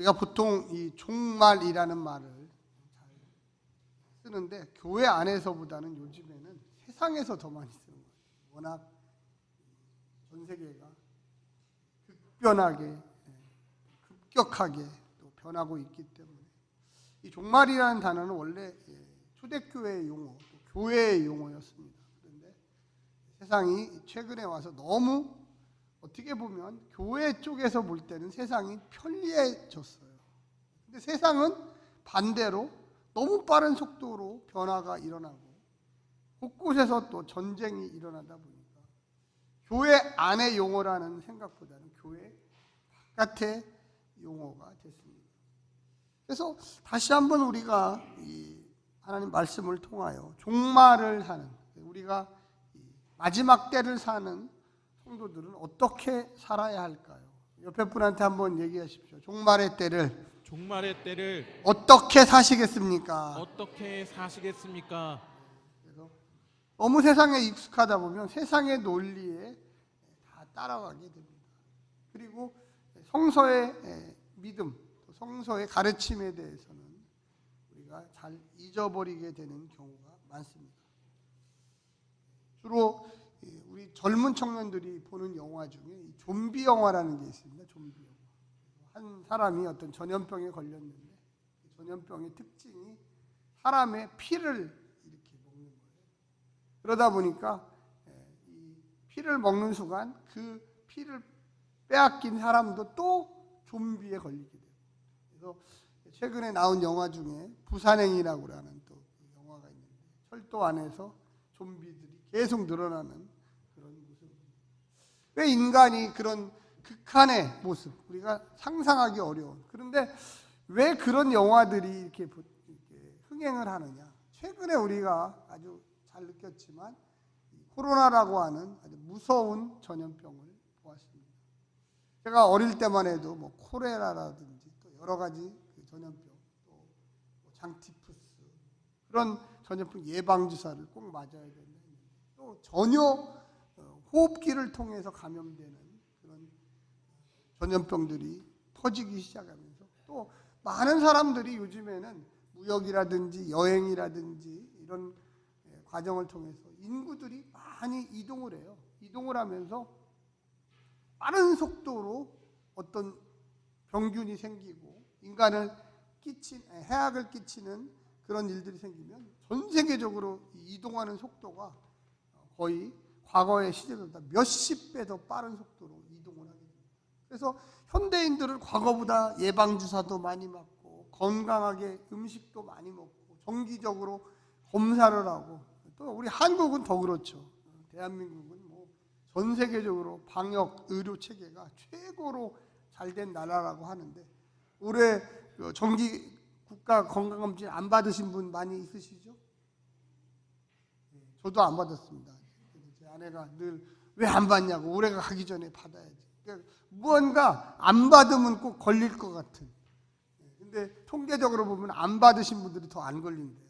우리가 보통 이 종말이라는 말을 잘 쓰는데 교회 안에서보다는 요즘에는 세상에서 더 많이 쓰는 거예요. 워낙 전 세계가 급변하게, 급격하게 또 변하고 있기 때문에 이 종말이라는 단어는 원래 초대교회의 용어, 교회의 용어였습니다. 그런데 세상이 최근에 와서 너무 어떻게 보면 교회 쪽에서 볼 때는 세상이 편리해졌어요. 근데 세상은 반대로 너무 빠른 속도로 변화가 일어나고 곳곳에서 또 전쟁이 일어나다 보니까 교회 안의 용어라는 생각보다는 교회 바깥의 용어가 됐습니다. 그래서 다시 한번 우리가 이 하나님 말씀을 통하여 종말을 하는, 우리가 마지막 때를 사는 성도들은 어떻게 살아야 할까요? 옆에 분한테 한번 얘기하십시오. 종말의 때를 어떻게 사시겠습니까? 어떻게 사시겠습니까? 그래서 너무 세상에 익숙하다 보면 세상의 논리에 다 따라가게 됩니다. 그리고 성서의 믿음, 성서의 가르침에 대해서는 우리가 잘 잊어버리게 되는 경우가 많습니다. 주로 우리 젊은 청년들이 보는 영화 중에 좀비 영화라는 게 있습니다. 좀비 영화. 한 사람이 어떤 전염병에 걸렸는데 전염병의 특징이 사람의 피를 이렇게 먹는 거예요. 그러다 보니까 이 피를 먹는 순간 그 피를 빼앗긴 사람도 또 좀비에 걸리게 돼요. 그래서 최근에 나온 영화 중에 부산행이라고 하는 또 영화가 있는데 철도 안에서 좀비들이 계속 늘어나는 그런 모습. 왜 인간이 그런 극한의 모습, 우리가 상상하기 어려운, 그런데 왜 그런 영화들이 이렇게 흥행을 하느냐? 최근에 우리가 아주 잘 느꼈지만 코로나라고 하는 아주 무서운 전염병을 보았습니다. 제가 어릴 때만 해도 뭐 콜레라라든지 또 여러 가지 그 전염병, 또 장티푸스 그런 전염병 예방 주사를 꼭 맞아야 된다. 또 전혀 호흡기를 통해서 감염되는 그런 전염병들이 퍼지기 시작하면서 또 많은 사람들이 요즘에는 무역이라든지 여행이라든지 이런 과정을 통해서 인구들이 많이 이동을 해요. 이동을 하면서 빠른 속도로 어떤 병균이 생기고 인간을 해악을 끼치는 그런 일들이 생기면 전 세계적으로 이동하는 속도가 거의 과거의 시대보다 몇십 배 더 빠른 속도로 이동을 하게 됩니다. 그래서 현대인들은 과거보다 예방주사도 많이 맞고 건강하게 음식도 많이 먹고 정기적으로 검사를 하고 또 우리 한국은 더 그렇죠. 대한민국은 뭐 전 세계적으로 방역 의료 체계가 최고로 잘된 나라라고 하는데 올해 정기 국가 건강검진 안 받으신 분 많이 있으시죠? 저도 안 받았습니다. 제 아내가 늘 왜 안 받냐고, 올해가 가기 전에 받아야지. 그러니까 무언가 안 받으면 꼭 걸릴 것 같은. 근데 통계적으로 보면 안 받으신 분들이 더 안 걸린대요.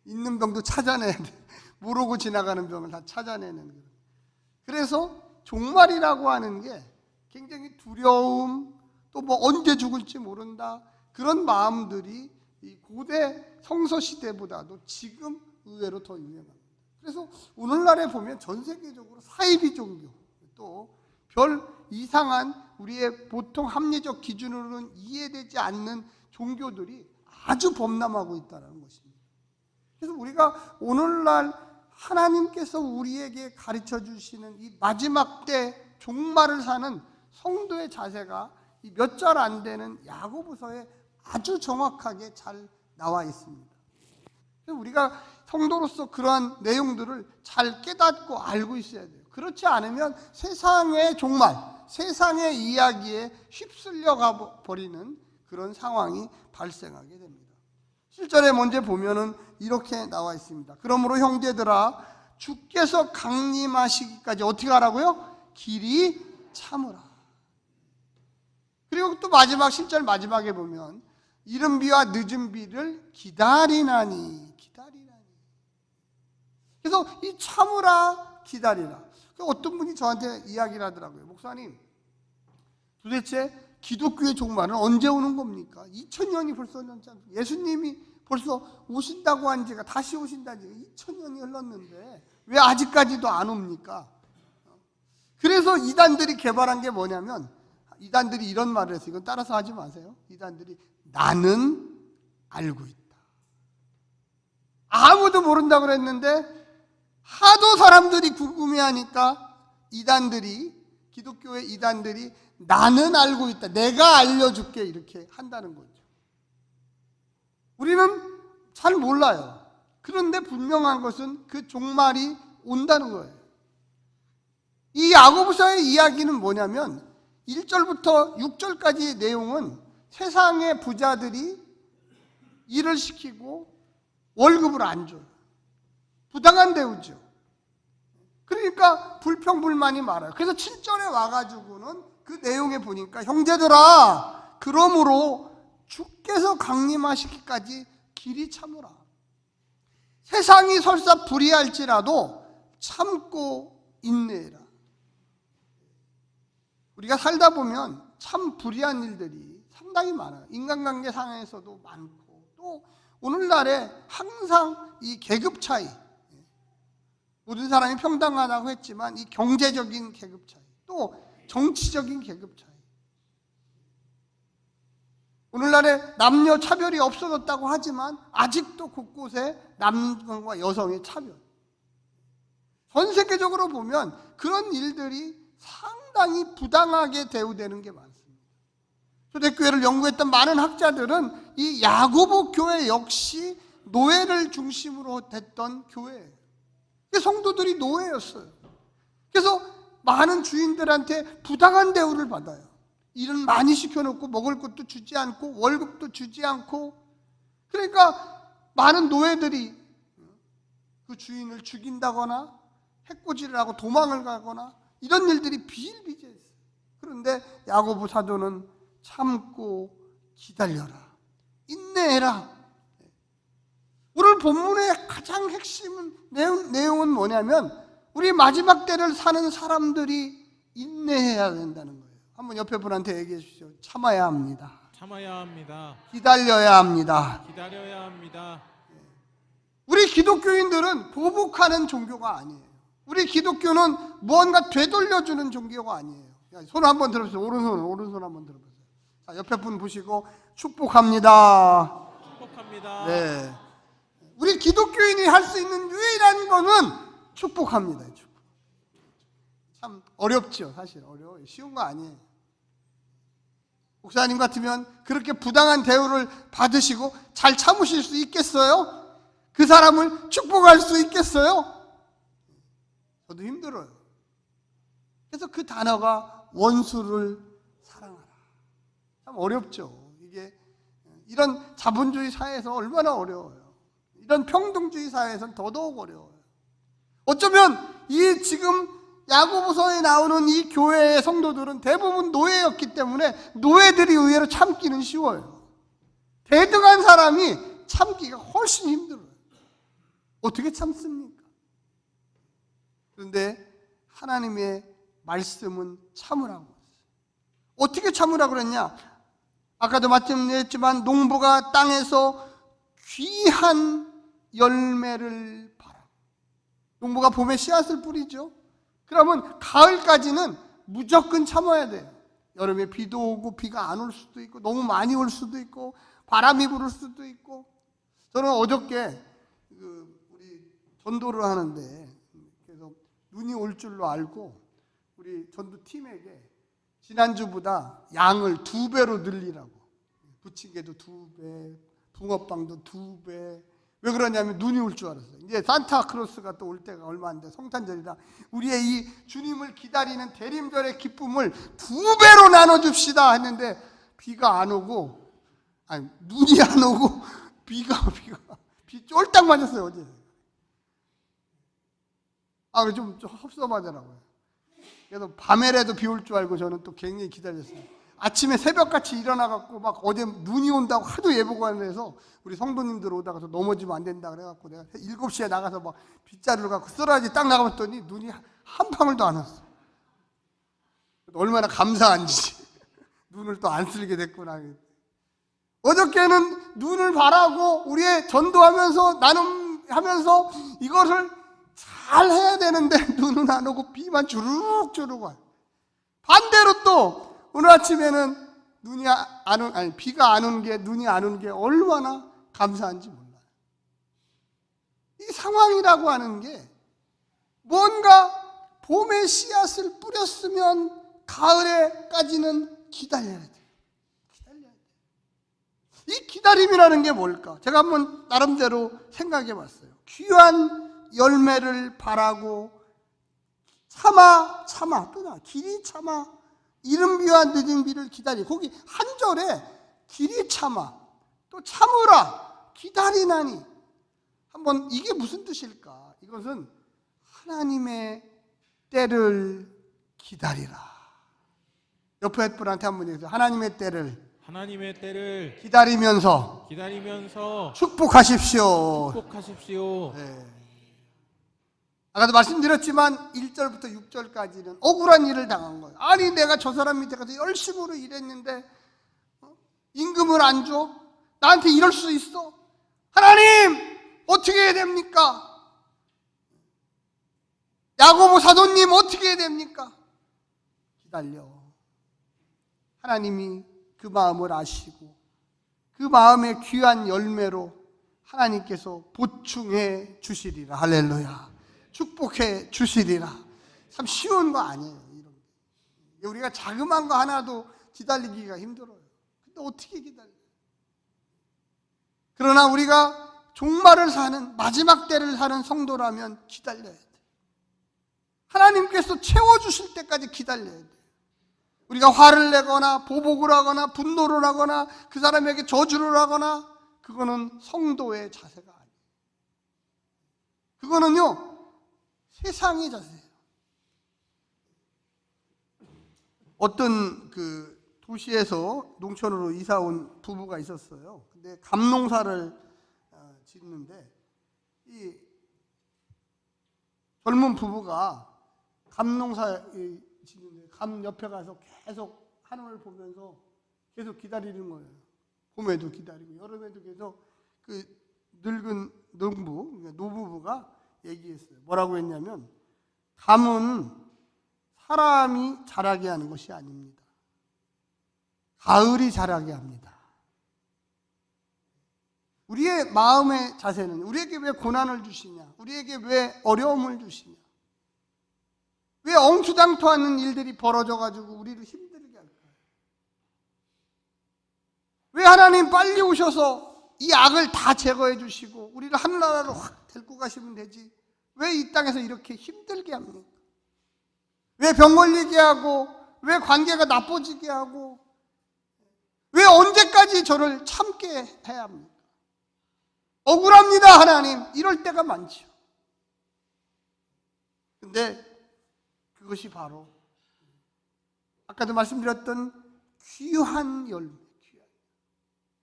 있는 병도 찾아내야 돼. 모르고 지나가는 병을 다 찾아내는 거예요. 그래서 종말이라고 하는 게 굉장히 두려움, 또 뭐 언제 죽을지 모른다, 그런 마음들이 이 고대 성서 시대보다도 지금 의외로 더 유행합니다. 그래서 오늘날에 보면 전 세계적으로 사이비 종교, 또 별 이상한 우리의 보통 합리적 기준으로는 이해되지 않는 종교들이 아주 범람하고 있다는 것입니다. 그래서 우리가 오늘날 하나님께서 우리에게 가르쳐 주시는 이 마지막 때 종말을 사는 성도의 자세가 몇 절 안 되는 야고보서에 아주 정확하게 잘 나와 있습니다. 우리가 성도로서 그러한 내용들을 잘 깨닫고 알고 있어야 돼요. 그렇지 않으면 세상의 종말, 세상의 이야기에 휩쓸려 가버리는 그런 상황이 발생하게 됩니다. 7절에 먼저 보면은 이렇게 나와 있습니다. 그러므로 형제들아, 주께서 강림하시기까지 어떻게 하라고요? 길이 참으라. 그리고 또 마지막 10절 마지막에 보면 이른 비와 늦은 비를 기다리나니. 그래서 이 참으라, 기다리라. 어떤 분이 저한테 이야기를 하더라고요. 목사님, 도대체 기독교의 종말은 언제 오는 겁니까? 2000년이 벌써 흘렀지 않습니까? 예수님이 벌써 오신다고 한 지가, 다시 오신다는 지가 2000년이 흘렀는데 왜 아직까지도 안 옵니까? 그래서 이단들이 개발한 게 뭐냐면, 이단들이 이런 말을 했어요. 이건 따라서 하지 마세요. 이단들이 나는 알고 있다. 아무도 모른다고 그랬는데 하도 사람들이 궁금해하니까 기독교의 이단들이 나는 알고 있다, 내가 알려줄게, 이렇게 한다는 거죠. 우리는 잘 몰라요. 그런데 분명한 것은 그 종말이 온다는 거예요. 이 야고보서의 이야기는 뭐냐면 1절부터 6절까지의 내용은 세상의 부자들이 일을 시키고 월급을 안 줘요. 부당한 대우죠. 그러니까 불평불만이 많아요. 그래서 7절에 와가지고는 그 내용에 보니까 형제들아, 그러므로 주께서 강림하시기까지 길이 참으라. 세상이 설사 불의할지라도 참고 인내해라. 우리가 살다 보면 참 불의한 일들이 상당히 많아요. 인간관계 상에서도 많고, 또 오늘날에 항상 이 계급 차이, 모든 사람이 평등하다고 했지만 이 경제적인 계급 차이, 또 정치적인 계급 차이, 오늘날에 남녀 차별이 없어졌다고 하지만 아직도 곳곳에 남성과 여성의 차별, 전 세계적으로 보면 그런 일들이 상당히 부당하게 대우되는 게 많습니다. 초대교회를 연구했던 많은 학자들은 이 야고보 교회 역시 노예를 중심으로 됐던 교회예요. 성도들이 노예였어요. 그래서 많은 주인들한테 부당한 대우를 받아요. 일은 많이 시켜놓고 먹을 것도 주지 않고 월급도 주지 않고, 그러니까 많은 노예들이 그 주인을 죽인다거나 해코지를 하고 도망을 가거나 이런 일들이 비일비재했어요. 그런데 야고보 사도는 참고 기다려라, 인내해라. 오늘 본문의 가장 핵심 내용은 뭐냐면 우리 마지막 때를 사는 사람들이 인내해야 된다는 거예요. 한번 옆에 분한테 얘기해 주시죠. 참아야 합니다. 참아야 합니다. 기다려야 합니다. 기다려야 합니다. 우리 기독교인들은 보복하는 종교가 아니에요. 우리 기독교는 무언가 되돌려주는 종교가 아니에요. 손 한번 들어보세요. 오른손 한번 들어보세요. 자, 옆에 분 보시고 축복합니다. 축복합니다. 네. 우리 기독교인이 할 수 있는 유일한 거는 축복합니다. 축복. 참 어렵죠. 사실 어려워요. 쉬운 거 아니에요. 목사님 같으면 그렇게 부당한 대우를 받으시고 잘 참으실 수 있겠어요? 그 사람을 축복할 수 있겠어요? 저도 힘들어요. 그래서 그 단어가 원수를 사랑하라. 참 어렵죠. 이게 이런 자본주의 사회에서 얼마나 어려워요. 이런 평등주의 사회에서는 더더욱 어려워요. 어쩌면 이 지금 야고보서에 나오는 이 교회의 성도들은 대부분 노예였기 때문에 노예들이 의외로 참기는 쉬워요. 대등한 사람이 참기가 훨씬 힘들어요. 어떻게 참습니까? 그런데 하나님의 말씀은 참으라고 했어요. 어떻게 참으라고 그랬냐? 아까도 말씀드렸지만 농부가 땅에서 귀한 열매를 봐라. 농부가 봄에 씨앗을 뿌리죠. 그러면 가을까지는 무조건 참아야 돼요. 여름에 비도 오고 비가 안 올 수도 있고 너무 많이 올 수도 있고 바람이 불을 수도 있고. 저는 어저께 우리 전도를 하는데 그래서 눈이 올 줄로 알고 우리 전도팀에게 지난주보다 양을 2배로 늘리라고, 부침개도 2배, 붕어빵도 2배. 왜 그러냐면 눈이 올 줄 알았어요. 이제 산타크로스가 또 올 때가 얼마 안 돼, 성탄절이라 우리의 이 주님을 기다리는 대림절의 기쁨을 2배로 나눠줍시다 했는데 비가 안 오고, 아니 눈이 안 오고 비 쫄딱 맞았어요 어제. 좀 섭섭하더라고요. 그래서 밤에라도 비 올 줄 알고 저는 또 굉장히 기다렸어요. 아침에 새벽같이 일어나갖고 막 어제 눈이 온다고 하도 예보관을 해서 우리 성도님들 오다가 넘어지면 안 된다 그래갖고 내가 7시에 나가서 막 빗자루를 갖고 쓰러지 딱 나가봤더니 눈이 한 방울도 안 왔어. 얼마나 감사한지. 눈을 또 안 쓸게 됐구나. 어저께는 눈을 바라고 우리의 전도하면서 나눔하면서 이것을 잘 해야 되는데 눈은 안 오고 비만 주룩주룩 와요. 반대로 또 오늘 아침에는 비가 안 온 게, 눈이 안 온 게 얼마나 감사한지 몰라요. 이 상황이라고 하는 게 뭔가 봄에 씨앗을 뿌렸으면 가을에까지는 기다려야 돼요. 이 기다림이라는 게 뭘까? 제가 한번 나름대로 생각해 봤어요. 귀한 열매를 바라고 길이 참아 이른 비와 늦은 비를 기다리. 거기 한 절에 길이 참아 또 참으라 기다리나니, 한번 이게 무슨 뜻일까? 이것은 하나님의 때를 기다리라. 옆에 분한테 한번 얘기해서 하나님의 때를 기다리면서 축복하십시오. 네. 아까도 말씀드렸지만 1절부터 6절까지는 억울한 일을 당한 거예요. 아니 내가 저 사람 밑에 가서 열심으로 일했는데 임금을 안 줘? 나한테 이럴 수 있어? 하나님 어떻게 해야 됩니까? 야고보 사도님 어떻게 해야 됩니까? 기다려. 하나님이 그 마음을 아시고 그 마음의 귀한 열매로 하나님께서 보충해 주시리라. 할렐루야. 축복해 주시리라. 참 쉬운 거 아니에요. 이런 게. 우리가 자그마한 거 하나도 기다리기가 힘들어요. 근데 어떻게 기다려요? 그러나 우리가 종말을 사는, 마지막 때를 사는 성도라면 기다려야 돼. 하나님께서 채워주실 때까지 기다려야 돼. 우리가 화를 내거나 보복을 하거나 분노를 하거나 그 사람에게 저주를 하거나, 그거는 성도의 자세가 아니에요. 그거는요 세상의 자세예요. 어떤 그 도시에서 농촌으로 이사 온 부부가 있었어요. 근데 감농사를 짓는데 이 젊은 부부가 감농사 짓는데 감 옆에 가서 계속 하늘을 보면서 계속 기다리는 거예요. 봄에도 기다리고 여름에도 계속. 그 늙은 노부부가 얘기했어요. 뭐라고 했냐면, 감은 사람이 자라게 하는 것이 아닙니다. 가을이 자라게 합니다. 우리의 마음의 자세는 우리에게 왜 고난을 주시냐? 우리에게 왜 어려움을 주시냐? 왜 엉투당투하는 일들이 벌어져가지고 우리를 힘들게 할까요? 왜 하나님 빨리 오셔서 이 악을 다 제거해 주시고 우리를 하늘나라로 확 데리고 가시면 되지, 왜 이 땅에서 이렇게 힘들게 합니까? 왜 병 걸리게 하고, 왜 관계가 나빠지게 하고, 왜 언제까지 저를 참게 해야 합니까? 억울합니다. 하나님, 이럴 때가 많죠. 근데 그것이 바로 아까도 말씀드렸던 귀한 열매,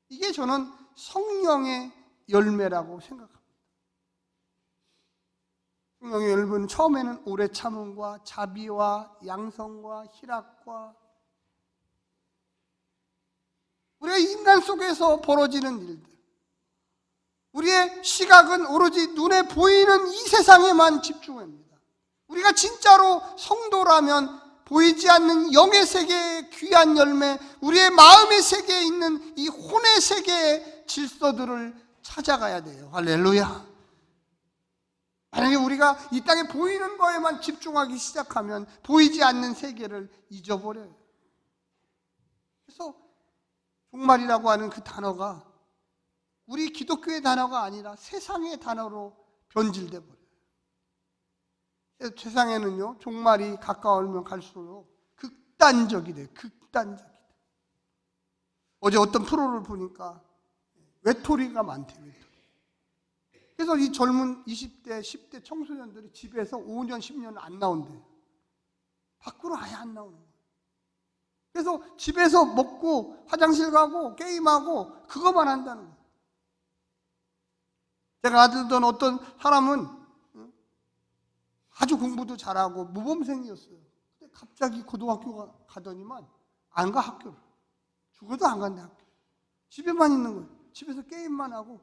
이게 저는 성령의 열매라고 생각합니다. 성령의 열매는 처음에는 오래 참음과 자비와 양성과 희락과, 우리가 인간 속에서 벌어지는 일들, 우리의 시각은 오로지 눈에 보이는 이 세상에만 집중합니다. 우리가 진짜로 성도라면 보이지 않는 영의 세계의 귀한 열매, 우리의 마음의 세계에 있는 이 혼의 세계의 질서들을 찾아가야 돼요. 할렐루야. 만약에 우리가 이 땅에 보이는 거에만 집중하기 시작하면 보이지 않는 세계를 잊어버려요. 그래서 종말이라고 하는 그 단어가 우리 기독교의 단어가 아니라 세상의 단어로 변질돼 버려요. 세상에는요 종말이 가까우면 갈수록 극단적이 돼요. 극단적이 돼요. 어제 어떤 프로를 보니까 외톨이가 많대요. 외톨이. 그래서 이 젊은 20대, 10대 청소년들이 집에서 5년, 10년 안 나온대요. 밖으로 아예 안 나오는 거예요. 그래서 집에서 먹고 화장실 가고 게임하고 그거만 한다는 거예요. 제가 아들던 어떤 사람은 아주 공부도 잘하고 모범생이었어요. 근데 갑자기 고등학교 가더니만 안 가, 학교를. 죽어도 안 간대 학교. 집에만 있는 거예요. 집에서 게임만 하고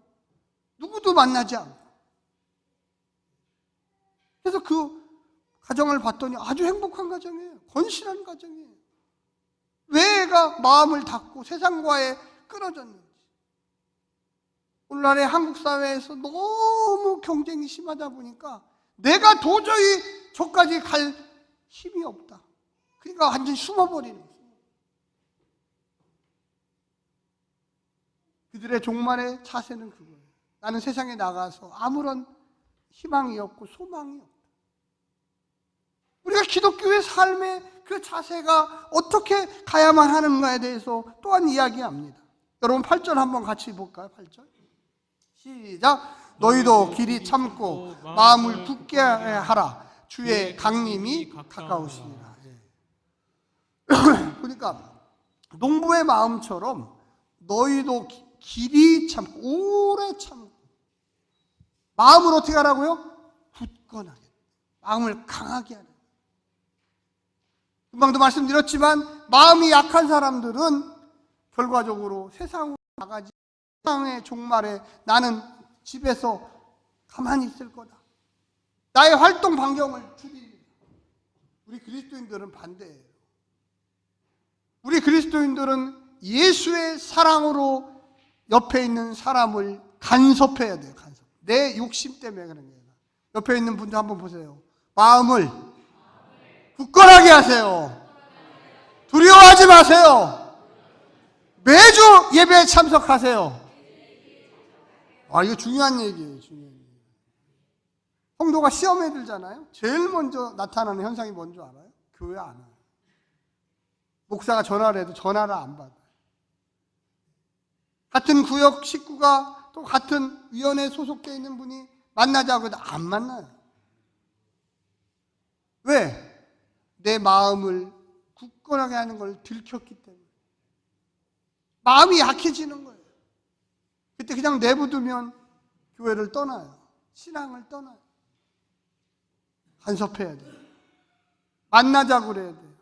누구도 만나지 않고. 그래서 그 가정을 봤더니 아주 행복한 가정이에요. 건실한 가정이에요. 왜 애가 마음을 닫고 세상과의 끊어졌는지. 오늘날의 한국 사회에서 너무 경쟁이 심하다 보니까 내가 도저히 저까지 갈 힘이 없다. 그러니까 완전히 숨어버리는 거예요. 그들의 종말의 자세는 그거예요. 나는 세상에 나가서 아무런 희망이 없고 소망이 없다. 우리가 기독교의 삶의 그 자세가 어떻게 가야만 하는가에 대해서 또한 이야기합니다. 여러분 8절 한번 같이 볼까요? 8절 시작. 너희도 길이 참고 마음을 굳게 하라. 주의 강림이 가까우시니라. 그러니까 농부의 마음처럼 너희도 길이 참고 오래 참고 마음을 어떻게 하라고요? 굳건하게, 마음을 강하게 하라. 금방도 말씀드렸지만 마음이 약한 사람들은 결과적으로 세상으로 나가지, 세상의 종말에 나는 집에서 가만히 있을 거다. 나의 활동 반경을 줄입니다. 우리 그리스도인들은 반대예요. 우리 그리스도인들은 예수의 사랑으로 옆에 있는 사람을 간섭해야 돼요. 간섭. 내 욕심 때문에 그런 거예요. 옆에 있는 분들 한번 보세요. 마음을 굳건하게 하세요. 두려워하지 마세요. 매주 예배에 참석하세요. 이거 중요한 얘기예요. 중요한 얘기. 성도가 시험에 들잖아요. 제일 먼저 나타나는 현상이 뭔지 알아요? 교회 안 와요. 목사가 전화를 해도 전화를 안 받아요. 같은 구역 식구가 또 같은 위원회에 소속되어 있는 분이 만나자고 해도 안 만나요. 왜? 내 마음을 굳건하게 하는 걸 들켰기 때문에. 마음이 약해지는 거예요. 그때 그냥 내버두면 교회를 떠나요. 신앙을 떠나요. 간섭해야 돼요. 만나자고 그래야 돼요.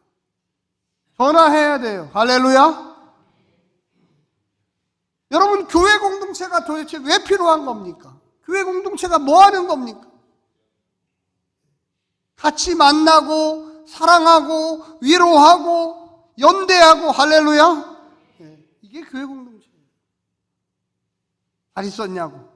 전화해야 돼요. 할렐루야. 여러분, 교회 공동체가 도대체 왜 필요한 겁니까? 교회 공동체가 뭐 하는 겁니까? 같이 만나고 사랑하고 위로하고 연대하고 할렐루야. 이게 교회 공동체예요. 잘 있었냐고.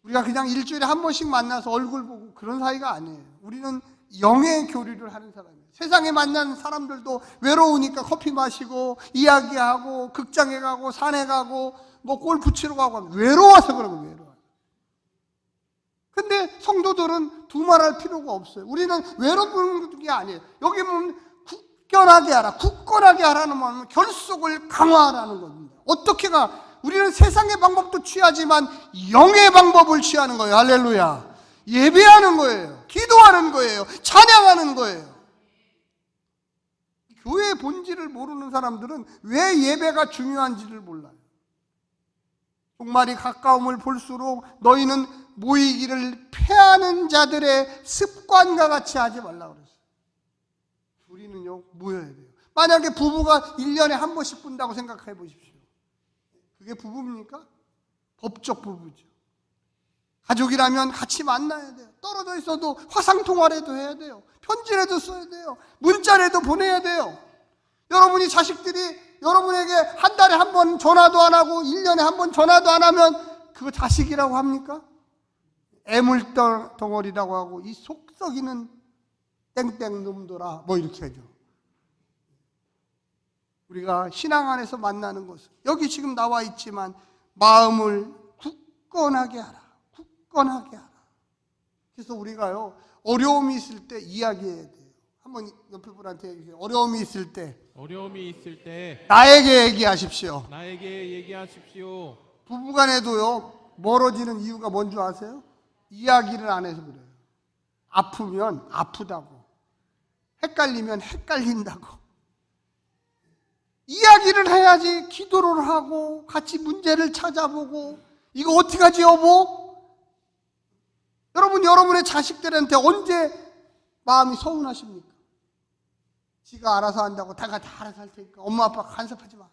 우리가 그냥 일주일에 한 번씩 만나서 얼굴 보고 그런 사이가 아니에요. 우리는 영의 교류를 하는 사람이에요. 세상에 만난 사람들도 외로우니까 커피 마시고 이야기하고 극장에 가고 산에 가고 뭐 골프 치러 가고 하면 외로워서 그런 거예요. 외로워. 근데 성도들은 두말할 필요가 없어요. 우리는 외로운 게 아니에요. 여기 보면 굳건하게 하라. 굳건하게 하라는 말은 결속을 강화하라는 겁니다. 어떻게가? 우리는 세상의 방법도 취하지만 영의 방법을 취하는 거예요. 할렐루야. 예배하는 거예요. 기도하는 거예요. 찬양하는 거예요. 교회의 본질을 모르는 사람들은 왜 예배가 중요한지를 몰라요. 종말이 가까움을 볼수록 너희는 모이기를 패하는 자들의 습관과 같이 하지 말라고 그랬어요. 우리는요, 모여야 돼요. 만약에 부부가 1년에 한 번씩 본다고 생각해 보십시오. 그게 부부입니까? 법적 부부죠. 가족이라면 같이 만나야 돼요. 떨어져 있어도 화상통화라도 해야 돼요. 편지라도 써야 돼요. 문자라도 보내야 돼요. 여러분이 자식들이 여러분에게 한 달에 한 번 전화도 안 하고 1년에 한 번 전화도 안 하면 그거 자식이라고 합니까? 애물덩어리라고 하고 이 속 썩이는 땡땡 놈들아 뭐 이렇게 하죠. 우리가 신앙 안에서 만나는 것은 여기 지금 나와 있지만 마음을 굳건하게 하라. 굳건하게 하라. 그래서 우리가요, 어려움이 있을 때 이야기해야 돼요. 한번 옆에 분한테 얘기해요. 어려움이 있을 때 나에게 얘기하십시오. 나에게 얘기하십시오. 부부간에도요, 멀어지는 이유가 뭔지 아세요? 이야기를 안 해서 그래요. 아프면 아프다고, 헷갈리면 헷갈린다고. 이야기를 해야지. 기도를 하고 같이 문제를 찾아보고 이거 어떻게 하지 여보? 여러분, 여러분의 자식들한테 언제 마음이 서운하십니까? 지가 알아서 한다고 내가 다 알아서 할 테니까 엄마 아빠 간섭하지 마.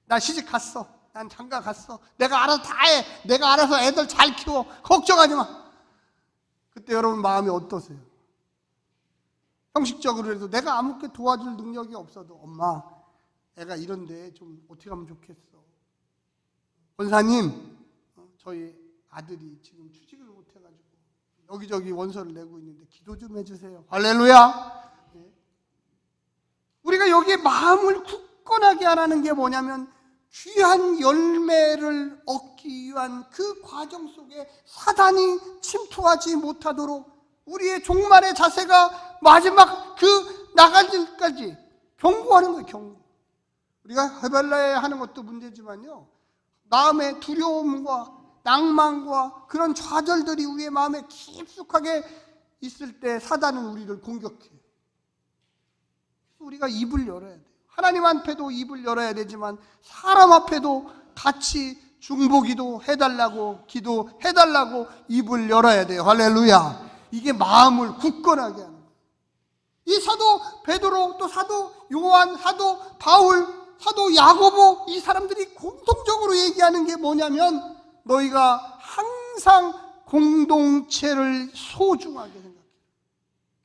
나 시집 갔어. 난 장가 갔어. 내가 알아서 다 해. 내가 알아서 애들 잘 키워. 걱정하지 마. 그때 여러분 마음이 어떠세요? 형식적으로 해도 내가 아무렇게 도와줄 능력이 없어도 엄마 애가 이런데 좀 어떻게 하면 좋겠어. 권사님 저희 아들이 지금 취직을 못해가지고 여기저기 원서를 내고 있는데 기도 좀 해주세요. 할렐루야. 우리가 여기에 마음을 굳건하게 하라는 게 뭐냐면 귀한 열매를 얻기 위한 그 과정 속에 사단이 침투하지 못하도록 우리의 종말의 자세가 마지막 그 나갈 때까지 경고하는 거예요. 경고. 우리가 헤벨라에 하는 것도 문제지만요, 마음의 두려움과 낭만과 그런 좌절들이 우리의 마음에 깊숙하게 있을 때 사단은 우리를 공격해요. 우리가 입을 열어야 돼요. 하나님 앞에도 입을 열어야 되지만 사람 앞에도 같이 중보기도 해달라고 기도해달라고 입을 열어야 돼요. 할렐루야. 이게 마음을 굳건하게 하는 거예요. 이 사도 베드로, 또 사도 요한, 사도 바울, 사도 야고보, 이 사람들이 공통적으로 얘기하는 게 뭐냐면 너희가 항상 공동체를 소중하게 생각해요.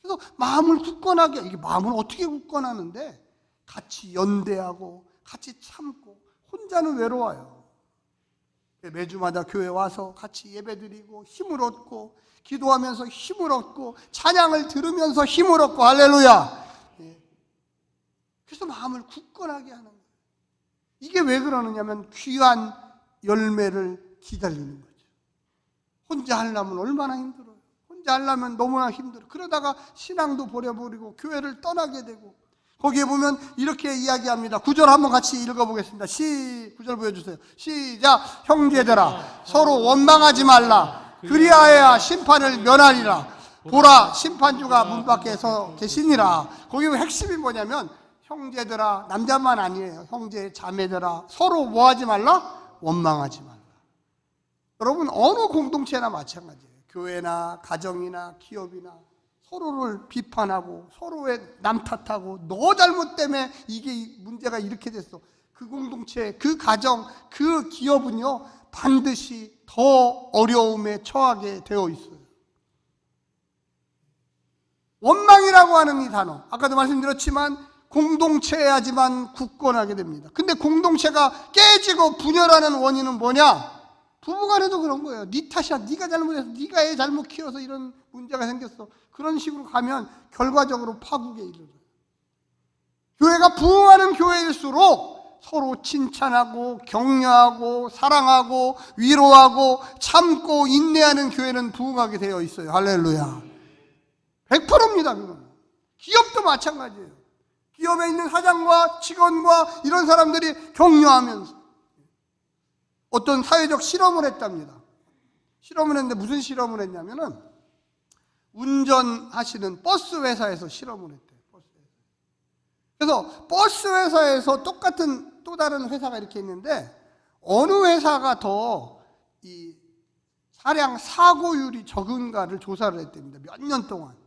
그래서 마음을 굳건하게, 이게 마음을 어떻게 굳건하는데 같이 연대하고 같이 참고, 혼자는 외로워요. 매주마다 교회 와서 같이 예배드리고 힘을 얻고 기도하면서 힘을 얻고 찬양을 들으면서 힘을 얻고, 할렐루야. 그래서 마음을 굳건하게 하는 거예요. 이게 왜 그러느냐면 귀한 열매를 기다리는 거죠. 혼자 하려면 얼마나 힘들어요. 혼자 하려면 너무나 힘들어. 그러다가 신앙도 버려버리고 교회를 떠나게 되고, 거기에 보면 이렇게 이야기합니다. 9절 한번 같이 읽어보겠습니다. 9절 보여주세요. 시작. 형제들아 서로 원망하지 말라. 그리하여야 심판을 면하리라. 보라 심판주가 문 밖에 서 계시니라. 거기 핵심이 뭐냐면 형제들아, 남자만 아니에요. 형제 자매들아 서로 뭐하지 말라? 원망하지 말라. 여러분 어느 공동체나 마찬가지예요. 교회나 가정이나 기업이나 서로를 비판하고 서로의 남 탓하고 너 잘못 때문에 이게 문제가 이렇게 됐어. 그 공동체, 그 가정, 그 기업은요 반드시 더 어려움에 처하게 되어 있어요. 원망이라고 하는 이 단어, 아까도 말씀드렸지만 공동체여야지만 굳건하게 됩니다. 근데 공동체가 깨지고 분열하는 원인은 뭐냐? 부부간에도 그런 거예요. 네 탓이야. 네가 잘못해서, 네가 애 잘못 키워서 이런 문제가 생겼어. 그런 식으로 가면 결과적으로 파국에 이르러요. 교회가 부흥하는 교회일수록 서로 칭찬하고 격려하고 사랑하고 위로하고 참고 인내하는 교회는 부흥하게 되어 있어요. 할렐루야. 100%입니다. 그건. 기업도 마찬가지예요. 기업에 있는 사장과 직원과 이런 사람들이 격려하면서 어떤 사회적 실험을 했답니다. 실험을 했는데 무슨 실험을 했냐면은 운전하시는 버스 회사에서 실험을 했대요. 그래서 버스 회사에서 똑같은 또 다른 회사가 이렇게 있는데 어느 회사가 더 이 차량 사고율이 적은가를 조사를 했답니다. 몇 년 동안.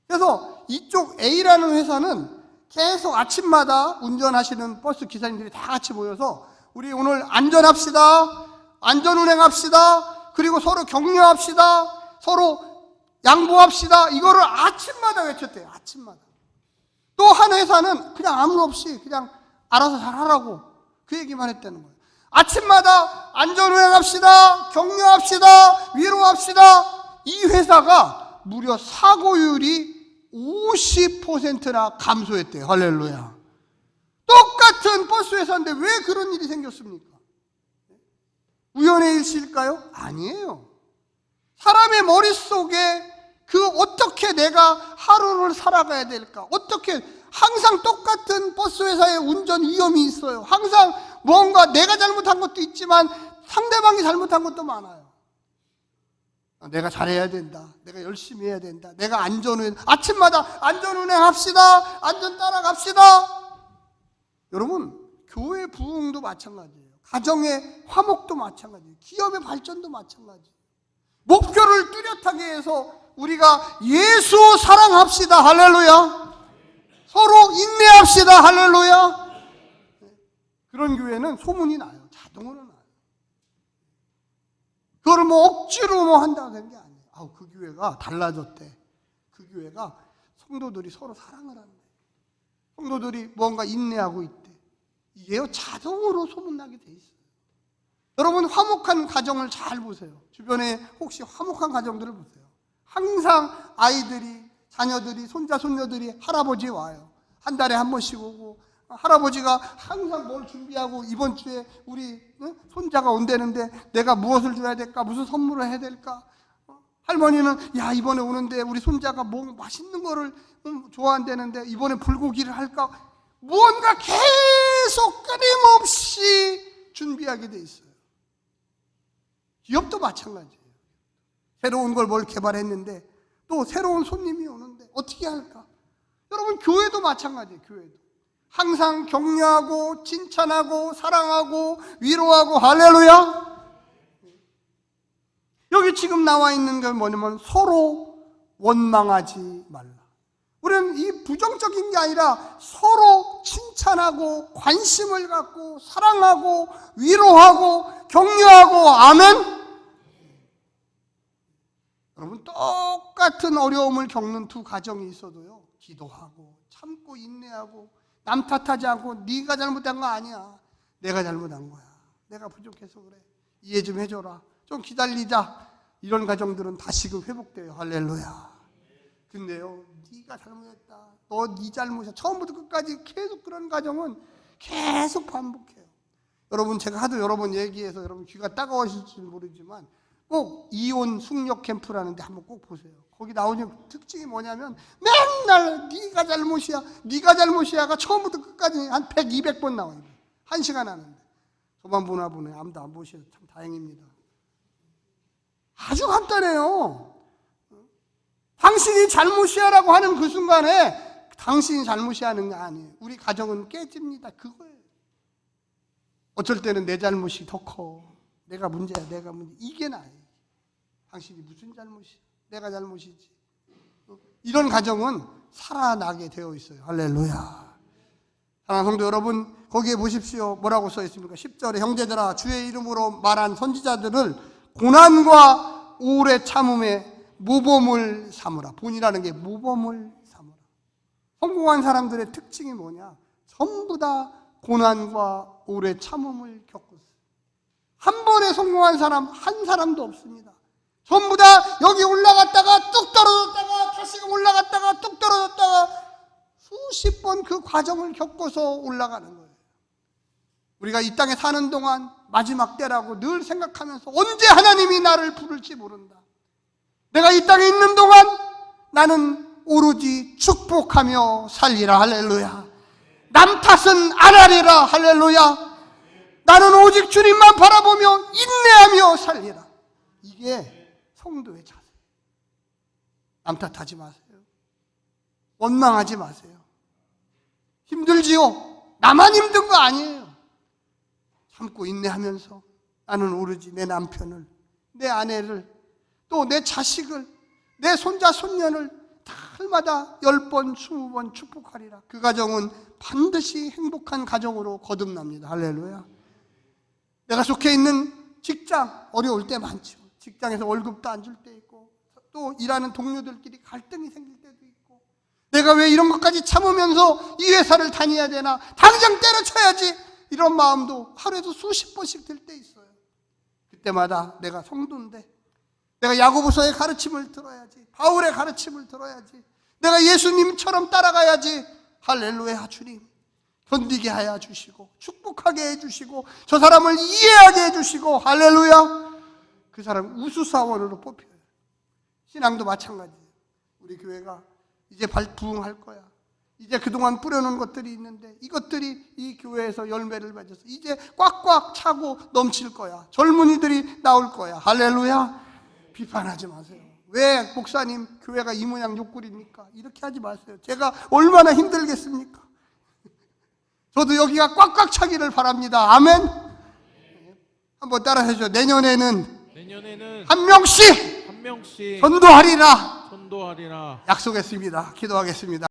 그래서 이쪽 A라는 회사는 계속 아침마다 운전하시는 버스 기사님들이 다 같이 모여서 우리 오늘 안전합시다. 안전운행합시다. 그리고 서로 격려합시다. 서로 양보합시다. 이거를 아침마다 외쳤대요. 아침마다. 또 한 회사는 그냥 아무 없이 그냥 알아서 잘 하라고 그 얘기만 했다는 거예요. 아침마다 안전운행합시다. 격려합시다. 위로합시다. 이 회사가 무려 사고율이 50%나 감소했대요. 할렐루야. 똑같은 버스 회사인데 왜 그런 일이 생겼습니까? 우연의 일치일까요? 아니에요. 사람의 머릿속에 그 어떻게 내가 하루를 살아가야 될까? 어떻게 항상 똑같은 버스 회사의 운전 위험이 있어요. 항상 뭔가 내가 잘못한 것도 있지만 상대방이 잘못한 것도 많아요. 내가 잘해야 된다. 내가 열심히 해야 된다. 내가 안전운행, 아침마다 안전운행 합시다. 안전 따라갑시다. 여러분, 교회 부흥도 마찬가지예요. 가정의 화목도 마찬가지예요. 기업의 발전도 마찬가지예요. 목표를 뚜렷하게 해서 우리가 예수 사랑합시다. 할렐루야. 서로 인내합시다. 할렐루야. 그런 교회는 소문이 나요. 자동으로 나요. 그걸 뭐 억지로 뭐 한다고 되는 게 아니에요. 아우, 그 교회가 달라졌대. 그 교회가 성도들이 서로 사랑을 한대. 성도들이 뭔가 인내하고 있대. 이게요, 자동으로 소문나게 돼 있어요. 여러분, 화목한 가정을 잘 보세요. 주변에 혹시 화목한 가정들을 보세요. 항상 아이들이, 자녀들이, 손자, 손녀들이 할아버지에 와요. 한 달에 한 번씩 오고, 할아버지가 항상 뭘 준비하고, 이번 주에 우리 손자가 온다는데 내가 무엇을 줘야 될까? 무슨 선물을 해야 될까? 할머니는 야, 이번에 오는데 우리 손자가 뭐 맛있는 거를 좋아한다는데 이번에 불고기를 할까? 무언가 계속 끊임없이 준비하게 돼 있어요. 기업도 마찬가지예요. 새로운 걸 뭘 개발했는데 또 새로운 손님이 오는데 어떻게 할까? 여러분, 교회도 마찬가지예요. 교회도 항상 격려하고 칭찬하고 사랑하고 위로하고. 할렐루야. 여기 지금 나와 있는 게 뭐냐면 서로 원망하지 말라. 우리는 이 부정적인 게 아니라 서로 칭찬하고 관심을 갖고 사랑하고 위로하고 격려하고. 아멘. 여러분, 똑같은 어려움을 겪는 두 가정이 있어도요, 기도하고 참고 인내하고 남 탓하지 않고 네가 잘못한 거 아니야, 내가 잘못한 거야, 내가 부족해서 그래, 이해 좀 해줘라, 좀 기다리자. 이런 가정들은 다시금 회복돼요. 할렐루야. 근데요, 네가 잘못했다, 너 네 잘못이야, 처음부터 끝까지 계속 그런 가정은 계속 반복해요. 여러분, 제가 하도 여러 번 얘기해서 여러분 귀가 따가워질지 모르지만 꼭 이혼 숙녀 캠프라는 데 한번 꼭 보세요. 거기 나오는 특징이 뭐냐면 맨날 네가 잘못이야, 네가 잘못이야가 처음부터 끝까지 한 100, 200번 나와요. 1시간 하는데. 저만 보나 보네. 아무도 안 보셔서 참 다행입니다. 아주 간단해요. 당신이 잘못이야라고 하는 그 순간에 당신이 잘못이 하는 게 아니에요. 우리 가정은 깨집니다. 그거예요. 어쩔 때는 내 잘못이 더 커. 내가 문제야, 내가 문제. 이게 나예요. 당신이 무슨 잘못이야? 내가 잘못이지. 이런 가정은 살아나게 되어 있어요. 할렐루야. 사랑하는 성도 여러분, 거기에 보십시오. 뭐라고 써 있습니까? 10절에 형제들아, 주의 이름으로 말한 선지자들을 고난과 오래 참음에 모범을 삼으라. 본이라는 게 모범을 삼으라. 성공한 사람들의 특징이 뭐냐? 전부 다 고난과 오래 참음을 겪었어요. 한 번에 성공한 사람 한 사람도 없습니다. 전부 다 여기 올라갔다가 뚝 떨어졌다가 다시금 올라갔다가 뚝 떨어졌다가 수십 번 그 과정을 겪어서 올라가는 거예요. 우리가 이 땅에 사는 동안 마지막 때라고 늘 생각하면서 언제 하나님이 나를 부를지 모른다. 내가 이 땅에 있는 동안 나는 오로지 축복하며 살리라. 할렐루야. 남 탓은 안 하리라. 할렐루야. 나는 오직 주님만 바라보며 인내하며 살리라. 이게 성도의 자세. 남 탓하지 마세요. 원망하지 마세요. 힘들지요? 나만 힘든 거 아니에요. 참고 인내하면서 나는 오로지 내 남편을, 내 아내를, 또 내 자식을, 내 손자 손녀를 달마다 10번, 20번 축복하리라. 그 가정은 반드시 행복한 가정으로 거듭납니다. 할렐루야. 내가 속해 있는 직장, 어려울 때 많죠. 직장에서 월급도 안 줄 때 있고, 또 일하는 동료들끼리 갈등이 생길 때도 있고, 내가 왜 이런 것까지 참으면서 이 회사를 다녀야 되나, 당장 때려쳐야지, 이런 마음도 하루에도 수십 번씩 들 때 있어요. 그때마다 내가 성도인데, 내가 야고보서의 가르침을 들어야지, 바울의 가르침을 들어야지, 내가 예수님처럼 따라가야지. 할렐루야. 주님 견디게 하여 주시고 축복하게 해주시고 저 사람을 이해하게 해주시고. 할렐루야. 그 사람 우수사원으로 뽑혀요. 신앙도 마찬가지예요. 우리 교회가 이제 부흥할 거야. 이제 그동안 뿌려놓은 것들이 있는데 이것들이 이 교회에서 열매를 맺어서 이제 꽉꽉 차고 넘칠 거야. 젊은이들이 나올 거야. 할렐루야. 비판하지 마세요. 왜 목사님 교회가 이 모양 욕구입니까? 이렇게 하지 마세요. 제가 얼마나 힘들겠습니까? 저도 여기가 꽉꽉 차기를 바랍니다. 아멘. 한번 따라 해줘. 내년에는 한 명씩 전도하리라. 약속했습니다. 기도하겠습니다.